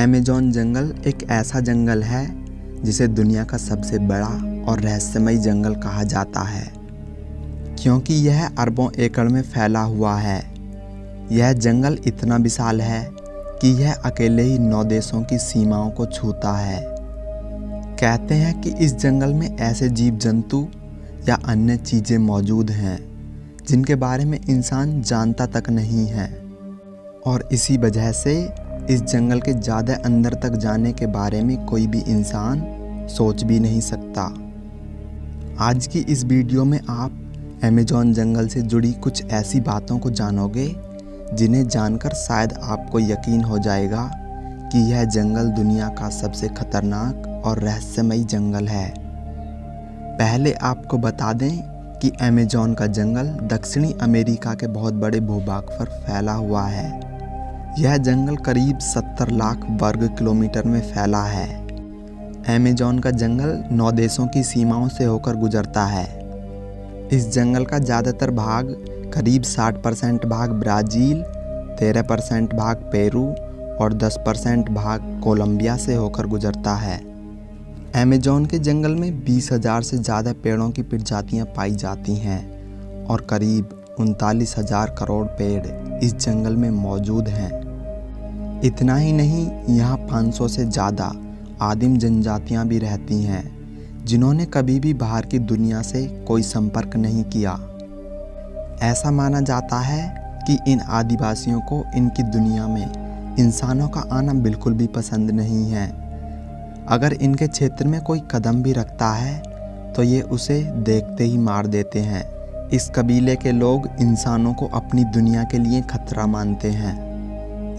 Amazon जंगल एक ऐसा जंगल है जिसे दुनिया का सबसे बड़ा और रहस्यमयी जंगल कहा जाता है, क्योंकि यह अरबों एकड़ में फैला हुआ है। यह जंगल इतना विशाल है कि यह अकेले ही 9 देशों की सीमाओं को छूता है। कहते हैं कि इस जंगल में ऐसे जीव जंतु या अन्य चीज़ें मौजूद हैं जिनके बारे में इंसान जानता तक नहीं है, और इसी वजह से इस जंगल के ज़्यादा अंदर तक जाने के बारे में कोई भी इंसान सोच भी नहीं सकता। आज की इस वीडियो में आप अमेज़न जंगल से जुड़ी कुछ ऐसी बातों को जानोगे जिन्हें जानकर शायद आपको यकीन हो जाएगा कि यह जंगल दुनिया का सबसे खतरनाक और रहस्यमयी जंगल है। पहले आपको बता दें कि अमेज़न का जंगल दक्षिणी अमेरिका के बहुत बड़े भूभाग पर फैला हुआ है। यह जंगल करीब 70 लाख वर्ग किलोमीटर में फैला है। अमेज़न का जंगल 9 देशों की सीमाओं से होकर गुजरता है। इस जंगल का ज़्यादातर भाग करीब 60% भाग ब्राज़ील, 13% भाग पेरू और 10% भाग कोलंबिया से होकर गुजरता है। अमेज़न के जंगल में 20,000 से ज़्यादा पेड़ों की प्रजातियां पाई जाती हैं और करीब 39,000 करोड़ पेड़ इस जंगल में मौजूद हैं। इतना ही नहीं, यहाँ 500 से ज़्यादा आदिम जनजातियाँ भी रहती हैं जिन्होंने कभी भी बाहर की दुनिया से कोई संपर्क नहीं किया। ऐसा माना जाता है कि इन आदिवासियों को इनकी दुनिया में इंसानों का आना बिल्कुल भी पसंद नहीं है। अगर इनके क्षेत्र में कोई कदम भी रखता है तो ये उसे देखते ही मार देते हैं। इस कबीले के लोग इंसानों को अपनी दुनिया के लिए खतरा मानते हैं।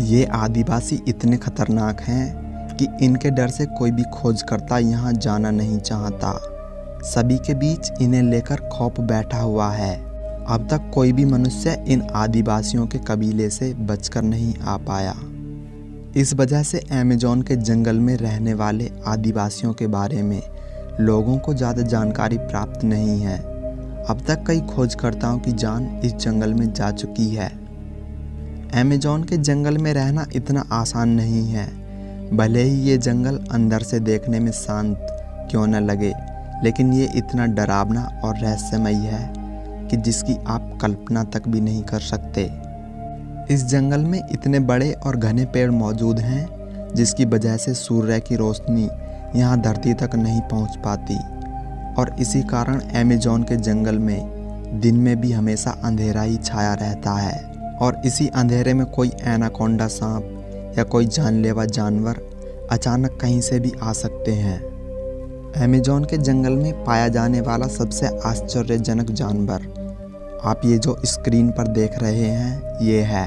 ये आदिवासी इतने खतरनाक हैं कि इनके डर से कोई भी खोजकर्ता यहाँ जाना नहीं चाहता। सभी के बीच इन्हें लेकर खौफ बैठा हुआ है। अब तक कोई भी मनुष्य इन आदिवासियों के कबीले से बचकर नहीं आ पाया। इस वजह से अमेज़न के जंगल में रहने वाले आदिवासियों के बारे में लोगों को ज़्यादा जानकारी प्राप्त नहीं है। अब तक कई खोजकर्ताओं की जान इस जंगल में जा चुकी है। अमेज़न के जंगल में रहना इतना आसान नहीं है। भले ही ये जंगल अंदर से देखने में शांत क्यों न लगे, लेकिन ये इतना डरावना और रहस्यमयी है कि जिसकी आप कल्पना तक भी नहीं कर सकते। इस जंगल में इतने बड़े और घने पेड़ मौजूद हैं जिसकी वजह से सूर्य की रोशनी यहाँ धरती तक नहीं पहुँच पाती, और इसी कारण अमेज़न के जंगल में दिन में भी हमेशा अंधेरा ही छाया रहता है, और इसी अंधेरे में कोई एनाकोंडा सांप या कोई जानलेवा जानवर अचानक कहीं से भी आ सकते हैं। अमेज़न के जंगल में पाया जाने वाला सबसे आश्चर्यजनक जानवर आप ये जो स्क्रीन पर देख रहे हैं ये है।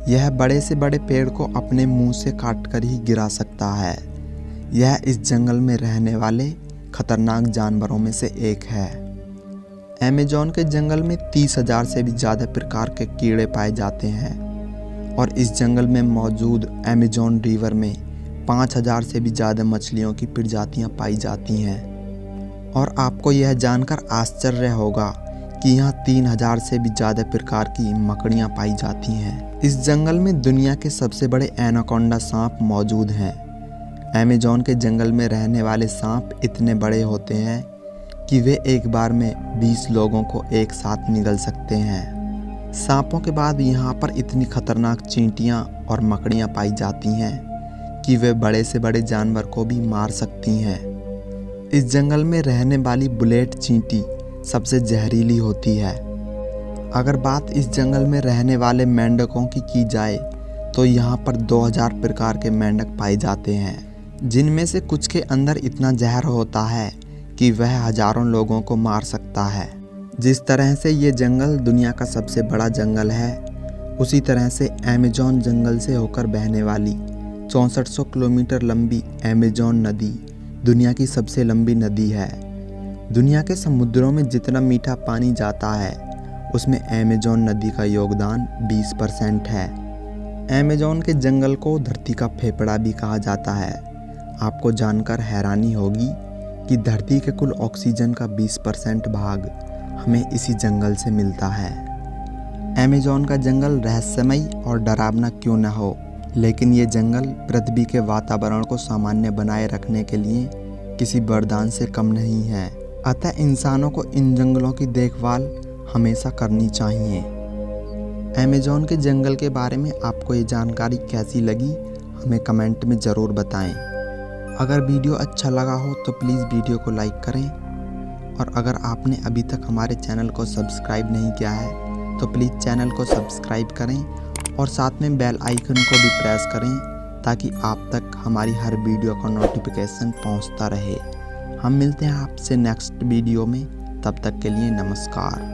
यह बड़े से बड़े पेड़ को अपने मुंह से काटकर ही गिरा सकता है। यह इस जंगल में रहने वाले खतरनाक जानवरों में से एक है। अमेज़न के जंगल में 30,000 से भी ज़्यादा प्रकार के कीड़े पाए जाते हैं, और इस जंगल में मौजूद अमेज़न रिवर में 5,000 से भी ज़्यादा मछलियों की प्रजातियां पाई जाती हैं। और आपको यह जानकर आश्चर्य होगा कि यहाँ 3,000 से भी ज़्यादा प्रकार की मकड़ियाँ पाई जाती हैं। इस जंगल में दुनिया के सबसे बड़े एनाकोंडा सांप मौजूद हैं। अमेज़न के जंगल में रहने वाले सांप इतने बड़े होते हैं कि वे एक बार में 20 लोगों को एक साथ निगल सकते हैं। सांपों के बाद यहाँ पर इतनी खतरनाक चींटियाँ और मकड़ियाँ पाई जाती हैं कि वे बड़े से बड़े जानवर को भी मार सकती हैं। इस जंगल में रहने वाली बुलेट चींटी सबसे जहरीली होती है। अगर बात इस जंगल में रहने वाले मेंढकों की जाए तो यहाँ पर 2000 प्रकार के मेंढक पाए जाते हैं, जिनमें से कुछ के अंदर इतना जहर होता है कि वह हजारों लोगों को मार सकता है। जिस तरह से ये जंगल दुनिया का सबसे बड़ा जंगल है, उसी तरह से अमेज़न जंगल से होकर बहने वाली 6400 किलोमीटर लंबी अमेज़न नदी दुनिया की सबसे लंबी नदी है। दुनिया के समुद्रों में जितना मीठा पानी जाता है उसमें अमेज़न नदी का योगदान 20% है। अमेज़न के जंगल को धरती का फेफड़ा भी कहा जाता है। आपको जानकर हैरानी होगी कि धरती के कुल ऑक्सीजन का 20% भाग हमें इसी जंगल से मिलता है। अमेज़न का जंगल रहस्यमयी और डरावना क्यों न हो, लेकिन ये जंगल पृथ्वी के वातावरण को सामान्य बनाए रखने के लिए किसी वरदान से कम नहीं है। अतः इंसानों को इन जंगलों की देखभाल हमेशा करनी चाहिए। अमेज़न के जंगल के बारे में आपको ये जानकारी कैसी लगी, हमें कमेंट में ज़रूर बताएं। अगर वीडियो अच्छा लगा हो तो प्लीज़ वीडियो को लाइक करें, और अगर आपने अभी तक हमारे चैनल को सब्सक्राइब नहीं किया है तो प्लीज़ चैनल को सब्सक्राइब करें और साथ में बेल आइकन को भी प्रेस करें, ताकि आप तक हमारी हर वीडियो का नोटिफिकेशन पहुंचता रहे। हम मिलते हैं आपसे नेक्स्ट वीडियो में, तब तक के लिए नमस्कार।